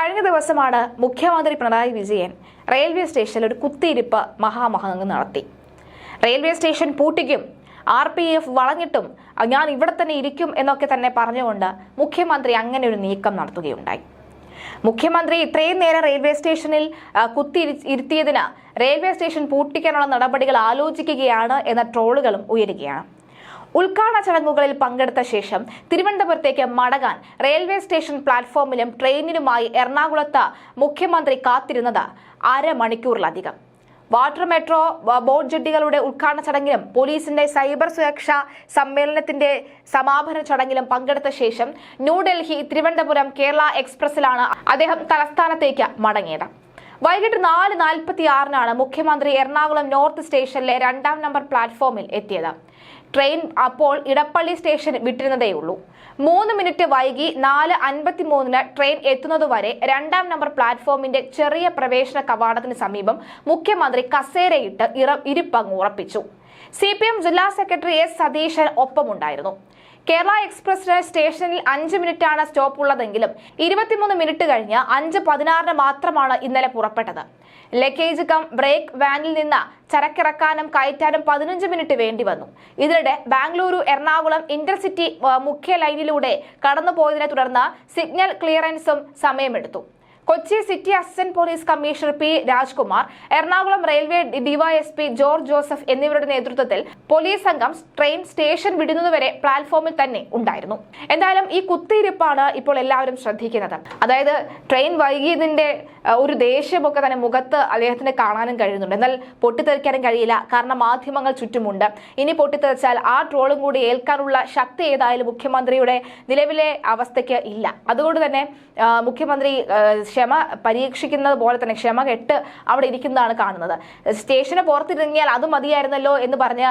കഴിഞ്ഞ ദിവസമാണ് മുഖ്യമന്ത്രി പിണറായി വിജയൻ റെയിൽവേ സ്റ്റേഷനിൽ ഒരു കുത്തിയിരിപ്പ് മഹാമഹങ്ങ് നടത്തി. റെയിൽവേ സ്റ്റേഷൻ പൂട്ടിക്കും, RPF വളഞ്ഞിട്ടും ഞാൻ ഇവിടെ തന്നെ ഇരിക്കും എന്നൊക്കെ തന്നെ പറഞ്ഞുകൊണ്ട് മുഖ്യമന്ത്രി അങ്ങനെ ഒരു നീക്കം നടത്തുകയുണ്ടായി. മുഖ്യമന്ത്രി ഇത്രയും നേരം റെയിൽവേ സ്റ്റേഷനിൽ ഇരുത്തിയതിന് റെയിൽവേ സ്റ്റേഷൻ പൂട്ടിക്കാനുള്ള നടപടികൾ ആലോചിക്കുകയാണ് എന്ന ട്രോളുകളും ഉയരുകയാണ്. ഉദ്ഘാടന ചടങ്ങുകളിൽ പങ്കെടുത്ത ശേഷം തിരുവനന്തപുരത്തേക്ക് മടങ്ങാൻ റെയിൽവേ സ്റ്റേഷൻ പ്ലാറ്റ്ഫോമിലും ട്രെയിനിലുമായി എറണാകുളത്ത് മുഖ്യമന്ത്രി കാത്തിരുന്നത് അരമണിക്കൂറിലധികം. വാട്ടർ മെട്രോ ബോട്ട് ജെട്ടികളുടെ ഉദ്ഘാടന ചടങ്ങിലും പോലീസിന്റെ സൈബർ സുരക്ഷാ സമ്മേളനത്തിന്റെ സമാപന ചടങ്ങിലും പങ്കെടുത്ത ശേഷം ന്യൂഡൽഹി തിരുവനന്തപുരം കേരള എക്സ്പ്രസിലാണ് അദ്ദേഹം തലസ്ഥാനത്തേക്ക് മടങ്ങിയത്. വൈകിട്ട് 4:46 മുഖ്യമന്ത്രി എറണാകുളം നോർത്ത് സ്റ്റേഷനിലെ 2-ാം നമ്പർ പ്ലാറ്റ്ഫോമിൽ എത്തിയത്. ട്രെയിൻ അപ്പോൾ ഇടപ്പള്ളി സ്റ്റേഷൻ വിട്ടിരുന്നതേയുള്ളൂ. 3 മിനിറ്റ് വൈകി 4:53 ട്രെയിൻ എത്തുന്നതുവരെ 2-ാം നമ്പർ പ്ലാറ്റ്ഫോമിന്റെ ചെറിയ പ്രവേശന കവാടത്തിന് സമീപം മുഖ്യമന്ത്രി കസേരയിട്ട് ഇരിപ്പങ്ങ് ഉറപ്പിച്ചു. CPM ജില്ലാ സെക്രട്ടറി S സതീശൻ ഒപ്പമുണ്ടായിരുന്നു. കേരള എക്സ്പ്രസിന് സ്റ്റേഷനിൽ 5 മിനിറ്റാണ് സ്റ്റോപ്പ് ഉള്ളതെങ്കിലും 23 മിനിറ്റ് കഴിഞ്ഞ് 5:16 മാത്രമാണ് ഇന്നലെ പുറപ്പെട്ടത്. ലഗേജ് കം ബ്രേക്ക് വാനിൽ നിന്ന് ചരക്കിറക്കാനും കയറ്റാനും 15 മിനിറ്റ് വേണ്ടി വന്നു. ഇതിനിടെ ബാംഗ്ലൂരു എറണാകുളം ഇന്റർസിറ്റി മുഖ്യ ലൈനിലൂടെ കടന്നുപോയതിനെ തുടർന്ന് സിഗ്നൽ ക്ലിയറൻസും സമയമെടുത്തു. Kochi city assistant police commissioner P. Rajkumar, Ernakulam railway DYSP George Joseph എന്നിവരുടെ നേതൃത്വത്തിൽ പോലീസ് സംഘം ട്രെയിൻ സ്റ്റേഷൻ വിടുന്നതുവരെ പ്ലാറ്റ്ഫോമിൽ തന്നെ ഉണ്ടായിരുന്നു. എന്തായാലും ഈ കുത്തിയിരിപ്പാണ് ഇപ്പോൾ എല്ലാവരും ശ്രദ്ധിക്കുന്നത്. അതായത് ട്രെയിൻ വൈകിയതിന്റെ ഒരു ദേഷ്യമൊക്കെ തന്നെ മുഖത്ത് അദ്ദേഹത്തിന് കാണാനും കഴിയുന്നുണ്ട്. എന്നാൽ പൊട്ടിത്തെറിക്കാനും കഴിയില്ല, കാരണം മാധ്യമങ്ങൾ ചുറ്റുമുണ്ട്. ഇനി പൊട്ടിത്തെറിച്ചാൽ ആ ട്രോളും കൂടി ഏൽക്കാനുള്ള ശക്തി ഏതായാലും മുഖ്യമന്ത്രിയുടെ നിലവിലെ അവസ്ഥയ്ക്ക് ഇല്ല. അതുകൊണ്ട് തന്നെ മുഖ്യമന്ത്രി ക്ഷമ പരീക്ഷിക്കുന്നത് പോലെ തന്നെ ക്ഷമ കെട്ട് അവിടെ ഇരിക്കുന്നതാണ് കാണുന്നത്. സ്റ്റേഷന് പുറത്തിറങ്ങിയാൽ അത് മതിയായിരുന്നല്ലോ എന്ന് പറഞ്ഞ്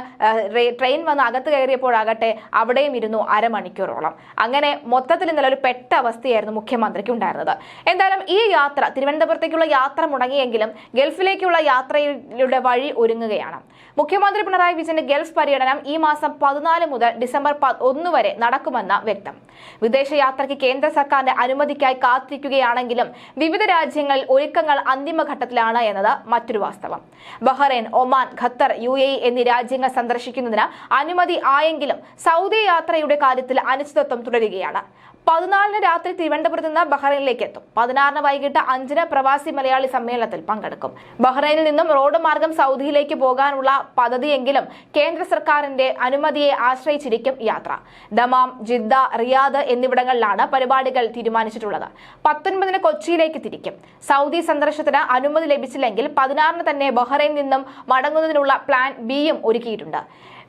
ട്രെയിൻ വന്ന് അകത്ത് കയറിയപ്പോഴാകട്ടെ അവിടെയും ഇരുന്നു അരമണിക്കൂറോളം. അങ്ങനെ മൊത്തത്തിൽ ഇന്നലെ ഒരു പെട്ട അവസ്ഥയായിരുന്നു മുഖ്യമന്ത്രിക്ക് ഉണ്ടായിരുന്നത്. എന്തായാലും ഈ യാത്ര, തിരുവനന്തപുരത്തേക്കുള്ള യാത്ര മുടങ്ങിയെങ്കിലും ഗൾഫിലേക്കുള്ള യാത്രയുടെ വഴി ഒരുങ്ങുകയാണ്. മുഖ്യമന്ത്രി പിണറായി വിജയന്റെ ഗൾഫ് പര്യടനം ഈ മാസം 14 മുതൽ ഡിസംബർ 1 വരെ നടക്കുമെന്ന് വ്യക്തം. വിദേശയാത്രയ്ക്ക് കേന്ദ്ര സർക്കാരിന്റെ അനുമതിക്കായി കാത്തിരിക്കുകയാണെങ്കിലും വിവിധ രാജ്യങ്ങളിൽ ഒരുക്കങ്ങൾ അന്തിമഘട്ടത്തിലാണ് എന്നത് മറ്റൊരു വാസ്തവം. ബഹ്റൈൻ, ഒമാൻ, ഖത്തർ, UAE എന്നീ രാജ്യങ്ങൾ സന്ദർശിക്കുന്നതിന് അനുമതി ആയെങ്കിലും സൗദി യാത്രയുടെ കാര്യത്തിൽ അനിശ്ചിതത്വം തുടരുകയാണ്. 14 രാത്രി തിരുവനന്തപുരത്ത് നിന്ന് ബഹ്റൈനിലേക്ക് എത്തും. 16 വൈകിട്ട് 5 പ്രവാസി മലയാളി സമ്മേളനത്തിൽ പങ്കെടുക്കും. ബഹ്റൈനിൽ നിന്നും റോഡ് മാർഗം സൗദിയിലേക്ക് പോകാനുള്ള പദ്ധതിയെങ്കിലും കേന്ദ്ര സർക്കാരിന്റെ അനുമതിയെ ആശ്രയിച്ചിരിക്കും യാത്ര. ദമാം, ജിദ്ദ, റിയാദ് എന്നിവിടങ്ങളിലാണ് പരിപാടികൾ തീരുമാനിച്ചിട്ടുള്ളത്. 19 കൊച്ചിയിലേക്ക് തിരിക്കും. സൗദി സന്ദർശനത്തിന് അനുമതി ലഭിച്ചില്ലെങ്കിൽ 16 തന്നെ ബഹ്റൈനിൽ നിന്നും മടങ്ങുന്നതിനുള്ള പ്ലാൻ ബിയും ഒരുക്കിയിട്ടുണ്ട്.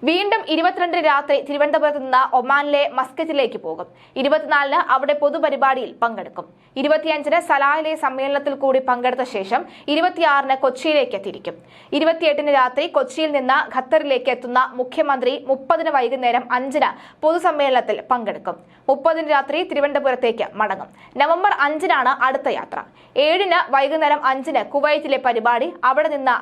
വീണ്ടും 22 രാത്രി തിരുവനന്തപുരത്ത് നിന്ന് ഒമാനിലെ മസ്കറ്റിലേക്ക് പോകും. 24 അവിടെ പൊതുപരിപാടിയിൽ പങ്കെടുക്കും. 25 സലാഹിലെ സമ്മേളനത്തിൽ കൂടി പങ്കെടുത്ത ശേഷം 26 കൊച്ചിയിലേക്ക് തിരിക്കും. 28 രാത്രി കൊച്ചിയിൽ നിന്ന് ഖത്തറിലേക്ക് എത്തുന്ന മുഖ്യമന്ത്രി 30 വൈകുന്നേരം 5 പൊതുസമ്മേളനത്തിൽ പങ്കെടുക്കും. 30 രാത്രി തിരുവനന്തപുരത്തേക്ക് മടങ്ങും. നവംബർ 5 അടുത്ത യാത്ര. 7 വൈകുന്നേരം 5 കുവൈറ്റിലെ പരിപാടി. അവിടെ നിന്ന്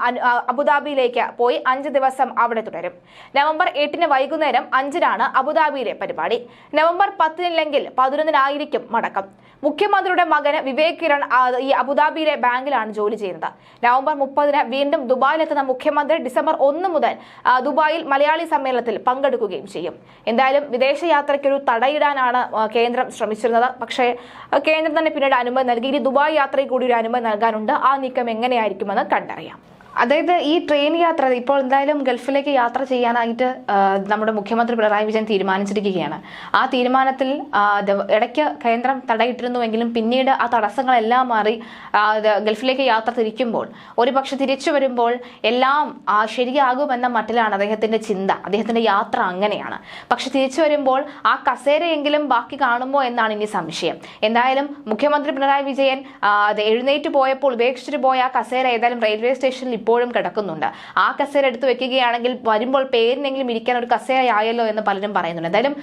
അബുദാബിയിലേക്ക് പോയി 5 ദിവസം അവിടെ തുടരും. നവംബർ 8 വൈകുന്നേരം 5 അബുദാബിയിലെ പരിപാടി. നവംബർ 10 11 മടക്കം. മുഖ്യമന്ത്രിയുടെ മകന് വിവേക് കിരൺ ഈ അബുദാബിയിലെ ബാങ്കിലാണ് ജോലി ചെയ്യുന്നത്. നവംബർ 30 വീണ്ടും ദുബായിലെത്തുന്ന മുഖ്യമന്ത്രി ഡിസംബർ 1 മുതൽ ദുബായിൽ മലയാളി സമ്മേളനത്തിൽ പങ്കെടുക്കുകയും ചെയ്യും. എന്തായാലും വിദേശയാത്രയ്ക്കൊരു തടയിടാനാണ് കേന്ദ്രം ശ്രമിച്ചിരുന്നത്. പക്ഷേ കേന്ദ്രം തന്നെ പിന്നീട് അനുമതി നൽകി. ഇനി ദുബായ് യാത്രയിൽ കൂടി ഒരു അനുമതി നൽകാനുണ്ട്. ആ നീക്കം എങ്ങനെയായിരിക്കുമെന്ന് കണ്ടറിയാം. അതായത് ഈ ട്രെയിൻ യാത്ര ഇപ്പോൾ എന്തായാലും ഗൾഫിലേക്ക് യാത്ര ചെയ്യാനായിട്ട് നമ്മുടെ മുഖ്യമന്ത്രി പിണറായി വിജയൻ തീരുമാനിച്ചിരിക്കുകയാണ്. ആ തീരുമാനത്തിൽ ഇടയ്ക്ക് കേന്ദ്രം തടയിട്ടിരുന്നുവെങ്കിലും പിന്നീട് ആ തടസ്സങ്ങളെല്ലാം മാറി ഗൾഫിലേക്ക് യാത്ര തിരിക്കുമ്പോൾ ഒരുപക്ഷെ തിരിച്ചു വരുമ്പോൾ എല്ലാം ശരിയാകുമെന്ന മട്ടിലാണ് അദ്ദേഹത്തിന്റെ ചിന്ത. അദ്ദേഹത്തിന്റെ യാത്ര അങ്ങനെയാണ്. പക്ഷെ തിരിച്ചു വരുമ്പോൾ ആ കസേരയെങ്കിലും ബാക്കി കാണുമോ എന്നാണ് ഇനി സംശയം. എന്തായാലും മുഖ്യമന്ത്രി പിണറായി വിജയൻ എഴുന്നേറ്റ് പോയപ്പോൾ ഉപേക്ഷിച്ചിട്ട് പോയ ആ കസേര ഏതായാലും റെയിൽവേ സ്റ്റേഷനിൽ ഇപ്പോഴും കിടക്കുന്നുണ്ട്. ആ കസേര എടുത്ത് വെക്കുകയാണെങ്കിൽ വരുമ്പോൾ പേരിനെങ്കിലും ഇരിക്കാൻ ഒരു കസേരയായല്ലോ എന്ന് പലരും പറയുന്നുണ്ട്. എന്തായാലും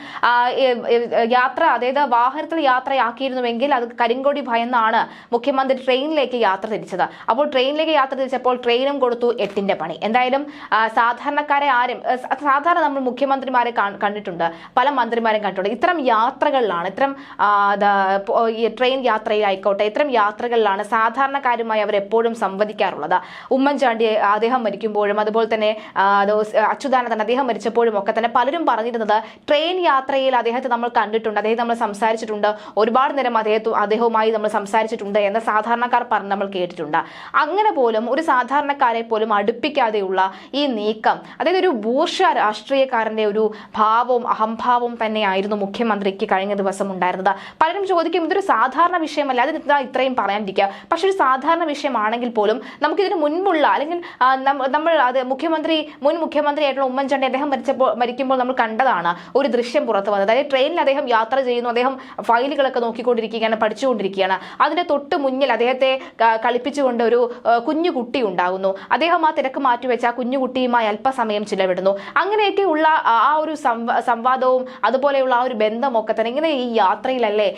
യാത്ര, അതായത് വാഹനത്തിൽ യാത്രയാക്കിയിരുന്നുവെങ്കിൽ അത് കരിങ്കൊടി ഭയന്നാണ് മുഖ്യമന്ത്രി ട്രെയിനിലേക്ക് യാത്ര തിരിച്ചത്. അപ്പോൾ ട്രെയിനിലേക്ക് യാത്ര തിരിച്ചപ്പോൾ ട്രെയിനും കൊടുത്തു 8ന്റെ പണി. എന്തായാലും സാധാരണക്കാരെ ആരും, സാധാരണ നമ്മൾ മുഖ്യമന്ത്രിമാരെ കണ്ടിട്ടുണ്ട്, പല മന്ത്രിമാരെയും കണ്ടിട്ടുണ്ട്. ഇത്തരം യാത്രകളിലാണ്, ഇത്തരം ട്രെയിൻ യാത്രയിലായിക്കോട്ടെ, ഇത്തരം യാത്രകളിലാണ് സാധാരണക്കാരുമായി അവർ എപ്പോഴും സംവദിക്കാറുള്ളത്. ഉമ്മൻചാണ്ടി അദ്ദേഹം മരിക്കുമ്പോഴും, അതുപോലെ തന്നെ അച്യുതാനന്ദൻ അദ്ദേഹം മരിച്ചപ്പോഴും ഒക്കെ തന്നെ പലരും പറഞ്ഞിരുന്നത് ട്രെയിൻ യാത്രയിൽ അദ്ദേഹത്തെ നമ്മൾ കണ്ടിട്ടുണ്ട്, അദ്ദേഹം നമ്മൾ സംസാരിച്ചിട്ടുണ്ട്, ഒരുപാട് നേരം അദ്ദേഹവുമായി നമ്മൾ സംസാരിച്ചിട്ടുണ്ട് എന്ന് സാധാരണക്കാർ പറഞ്ഞ് നമ്മൾ കേട്ടിട്ടുണ്ട്. അങ്ങനെ പോലും ഒരു സാധാരണക്കാരെ പോലും അടുപ്പിക്കാതെയുള്ള ഈ നീക്കം, അതായത് ഒരു ബൂർഷ രാഷ്ട്രീയക്കാരന്റെ ഒരു ഭാവവും അഹംഭാവവും തന്നെയായിരുന്നു മുഖ്യമന്ത്രിക്ക് കഴിഞ്ഞ ദിവസം ഉണ്ടായിരുന്നത്. പലരും ചോദിക്കും, ഇതൊരു സാധാരണ വിഷയമല്ല, അതിന് ഇത്രയും പറയാനിരിക്കുക. പക്ഷെ ഒരു സാധാരണ വിഷയമാണെങ്കിൽ പോലും നമുക്കിതിന് മുൻപുള്ള, അല്ലെങ്കിൽ നമ്മൾ അത് മുൻ മുഖ്യമന്ത്രിയായിട്ടുള്ള ഉമ്മൻചാണ്ടി അദ്ദേഹം മരിക്കുമ്പോൾ നമ്മൾ കണ്ടതാണ് ഒരു ദൃശ്യം പുറത്തു വന്നത്. അതായത് ട്രെയിനിൽ അദ്ദേഹം യാത്ര ചെയ്യുന്നു, അദ്ദേഹം ഫയലുകളൊക്കെ നോക്കിക്കൊണ്ടിരിക്കുകയാണ്, പഠിച്ചുകൊണ്ടിരിക്കുകയാണ്. അതിന്റെ തൊട്ട് മുന്നിൽ അദ്ദേഹത്തെ കളിപ്പിച്ചുകൊണ്ട് ഒരു കുഞ്ഞു കുട്ടി ഉണ്ടാകുന്നു. അദ്ദേഹം ആ തിരക്ക് മാറ്റിവെച്ച് ആ കുഞ്ഞുകുട്ടിയുമായി അല്പസമയം ചിലവിടുന്നു. അങ്ങനെയൊക്കെയുള്ള ആ ഒരു സംവാദവും അതുപോലെയുള്ള ആ ഒരു ബന്ധമൊക്കെ തന്നെ ഇങ്ങനെ ഈ യാത്രയിലല്ലേ,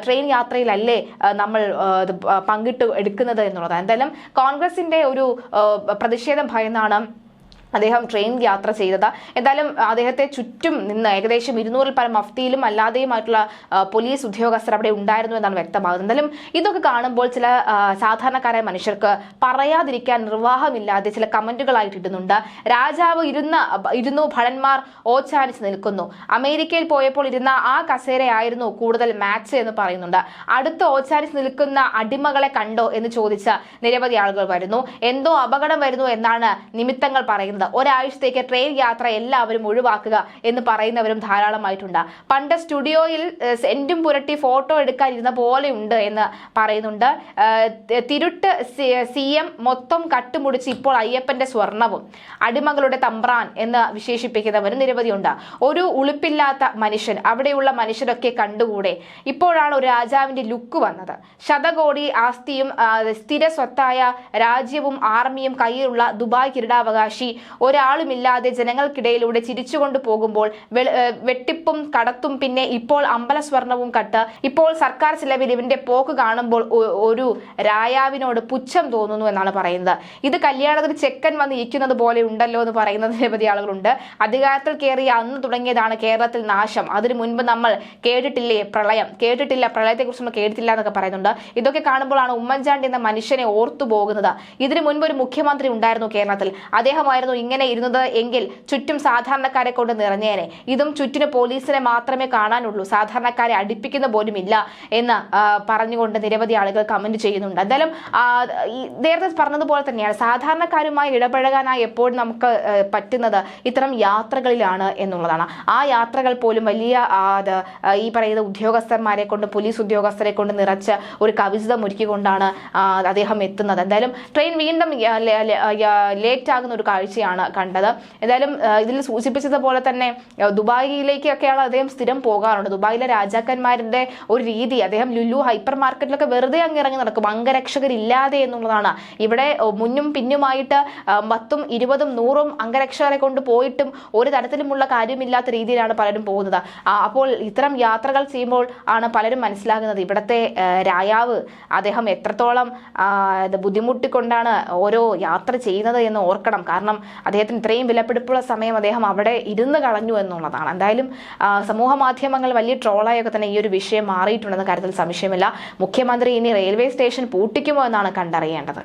ട്രെയിൻ യാത്രയിലല്ലേ നമ്മൾ പങ്കിട്ട് എടുക്കുന്നത് എന്നുള്ളതാണ്. എന്തായാലും കോൺഗ്രസിന്റെ ഒരു പ്രതിഷേധം ഭയന്നാണ് അദ്ദേഹം ട്രെയിൻ യാത്ര ചെയ്തത്. എന്തായാലും അദ്ദേഹത്തെ ചുറ്റും നിന്ന് ഏകദേശം 200-ൽ പരം മഫ്തിയിലും അല്ലാതെയുമായിട്ടുള്ള പോലീസ് ഉദ്യോഗസ്ഥർ അവിടെ ഉണ്ടായിരുന്നു എന്നാണ് വ്യക്തമാകുന്നത്. എന്തായാലും ഇതൊക്കെ കാണുമ്പോൾ ചില സാധാരണക്കാരായ മനുഷ്യർക്ക് പറയാതിരിക്കാൻ നിർവാഹമില്ലാതെ ചില കമന്റുകളായിട്ട് ഇടുന്നുണ്ട്. രാജാവ് ഇരുന്നു ഭടന്മാർ ഓച്ചാനിച്ച് നിൽക്കുന്നു, അമേരിക്കയിൽ പോയപ്പോൾ ഇരുന്ന ആ കസേരയായിരുന്നു കൂടുതൽ മാച്ച് എന്ന് പറയുന്നുണ്ട്. അടുത്ത് ഓച്ചാനിച്ച് നിൽക്കുന്ന അടിമകളെ കണ്ടോ എന്ന് ചോദിച്ച നിരവധി ആളുകൾ വരുന്നു. എന്തോ അപകടം വരുന്നു എന്നാണ് നിമിത്തങ്ങൾ പറയുന്നത്. ഒരാഴ്ചത്തേക്ക് ട്രെയിൻ യാത്ര എല്ലാവരും ഒഴിവാക്കുക എന്ന് പറയുന്നവരും ധാരാളമായിട്ടുണ്ട്. പണ്ട് സ്റ്റുഡിയോയിൽ സെന്റും പുരട്ടി ഫോട്ടോ എടുക്കാനിരുന്ന പോലെയുണ്ട് എന്ന് പറയുന്നുണ്ട്. തിരുട്ട് CM മൊത്തം കട്ടുമുടിച്ച് ഇപ്പോൾ അയ്യപ്പന്റെ സ്വർണവും, അടിമകളുടെ തമ്പ്രാൻ എന്ന് വിശേഷിപ്പിക്കുന്നവരും നിരവധിയുണ്ട്. ഒരു ഉളുപ്പില്ലാത്ത മനുഷ്യൻ, അവിടെയുള്ള മനുഷ്യരൊക്കെ കണ്ടുകൂടെ? ഇപ്പോഴാണ് ഒരു രാജാവിന്റെ ലുക്ക് വന്നത്. ശതകോടി ആസ്തിയും സ്ഥിര സ്വത്തായ രാജ്യവും ആർമിയും കയ്യിലുള്ള ദുബായ് കിരീടാവകാശി ഒരാളുമില്ലാതെ ജനങ്ങൾക്കിടയിലൂടെ ചിരിച്ചുകൊണ്ട് പോകുമ്പോൾ വെട്ടിപ്പും കടത്തും, പിന്നെ ഇപ്പോൾ അമ്പല സ്വർണവും കട്ട്, ഇപ്പോൾ സർക്കാർ ചിലവിൽ ഇവന്റെ പോക്ക് കാണുമ്പോൾ ഒരു രായാവിനോട് പുച്ഛം തോന്നുന്നു എന്നാണ് പറയുന്നത്. ഇത് കല്യാണത്തിന് ചെക്കൻ വന്ന് ഇരിക്കുന്നത് പോലെ ഉണ്ടല്ലോ എന്ന് പറയുന്ന നിരവധി ആളുകളുണ്ട്. അധികാരത്തിൽ കയറിയ അന്ന് തുടങ്ങിയതാണ് കേരളത്തിൽ നാശം. അതിനു മുൻപ് നമ്മൾ കേട്ടിട്ടില്ലേ പ്രളയം, കേട്ടിട്ടില്ല, പ്രളയത്തെക്കുറിച്ച് നമ്മൾ കേട്ടിട്ടില്ല എന്നൊക്കെ പറയുന്നുണ്ട്. ഇതൊക്കെ കാണുമ്പോഴാണ് ഉമ്മൻചാണ്ടി എന്ന മനുഷ്യനെ ഓർത്തു പോകുന്നത്. ഇതിനു മുൻപ് ഒരു മുഖ്യമന്ത്രി ഉണ്ടായിരുന്നു കേരളത്തിൽ, അദ്ദേഹമായിരുന്നു ഇങ്ങനെ ഇരുന്നത് എങ്കിൽ ചുറ്റും സാധാരണക്കാരെ കൊണ്ട് നിറഞ്ഞേനെ. ഇതും ചുറ്റിന് പോലീസിനെ മാത്രമേ കാണാനുള്ളൂ, സാധാരണക്കാരെ അടുപ്പിക്കുന്ന പോലും ഇല്ല എന്ന് പറഞ്ഞുകൊണ്ട് നിരവധി ആളുകൾ കമന്റ് ചെയ്യുന്നുണ്ട്. എന്തായാലും നേരത്തെ പറഞ്ഞതുപോലെ തന്നെയാണ്, സാധാരണക്കാരുമായി ഇടപഴകാനായി എപ്പോഴും നമുക്ക് പറ്റുന്നത് ഇത്തരം യാത്രകളിലാണ് എന്നുള്ളതാണ്. ആ യാത്രകൾ പോലും വലിയ ഈ പറയുന്ന ഉദ്യോഗസ്ഥന്മാരെ കൊണ്ട്, പോലീസ് ഉദ്യോഗസ്ഥരെ കൊണ്ട് നിറച്ച് ഒരു കവിത ഒരുക്കിക്കൊണ്ടാണ് അദ്ദേഹം എത്തുന്നത്. എന്തായാലും ട്രെയിൻ വീണ്ടും ലേറ്റ് ആകുന്ന ഒരു കാഴ്ചയാണ് കണ്ടത്. എന്തായാലും ഇതിൽ സൂചിപ്പിച്ചതുപോലെ തന്നെ ദുബായിലേക്കൊക്കെയാണ് അദ്ദേഹം സ്ഥിരം പോകാറുണ്ട്. ദുബായിലെ രാജാക്കന്മാരുടെ ഒരു രീതി, അദ്ദേഹം ലുലു ഹൈപ്പർ മാർക്കറ്റിലൊക്കെ വെറുതെ ഇറങ്ങി നടക്കും, അംഗരക്ഷകരില്ലാതെ എന്നുള്ളതാണ്. ഇവിടെ മുന്നും പിന്നുമായിട്ട് 10, 20, 100 അംഗരക്ഷകരെ കൊണ്ട് പോയിട്ടും ഒരു തരത്തിലുമുള്ള കാര്യമില്ലാത്ത രീതിയിലാണ് പലരും പോകുന്നത്. അപ്പോൾ ഇത്തരം യാത്രകൾ ചെയ്യുമ്പോൾ ആണ് പലരും മനസ്സിലാകുന്നത് ഇവിടുത്തെ രായാവ് അദ്ദേഹം എത്രത്തോളം ബുദ്ധിമുട്ടിക്കൊണ്ടാണ് ഓരോ യാത്ര ചെയ്യുന്നത് എന്ന് ഓർക്കണം. കാരണം അദ്ദേഹത്തിന് ഇത്രയും വിലപിടിപ്പുള്ള സമയം അദ്ദേഹം അവിടെ ഇരുന്ന് കളഞ്ഞു എന്നുള്ളതാണ്. എന്തായാലും സമൂഹ മാധ്യമങ്ങൾ വലിയ ട്രോളായൊക്കെ തന്നെ ഈ ഒരു വിഷയം മാറിയിട്ടുണ്ടെന്ന കാര്യത്തിൽ സംശയമില്ല. മുഖ്യമന്ത്രി ഇനി റെയിൽവേ സ്റ്റേഷൻ പൂട്ടിക്കുമോ എന്നാണ് കണ്ടറിയേണ്ടത്.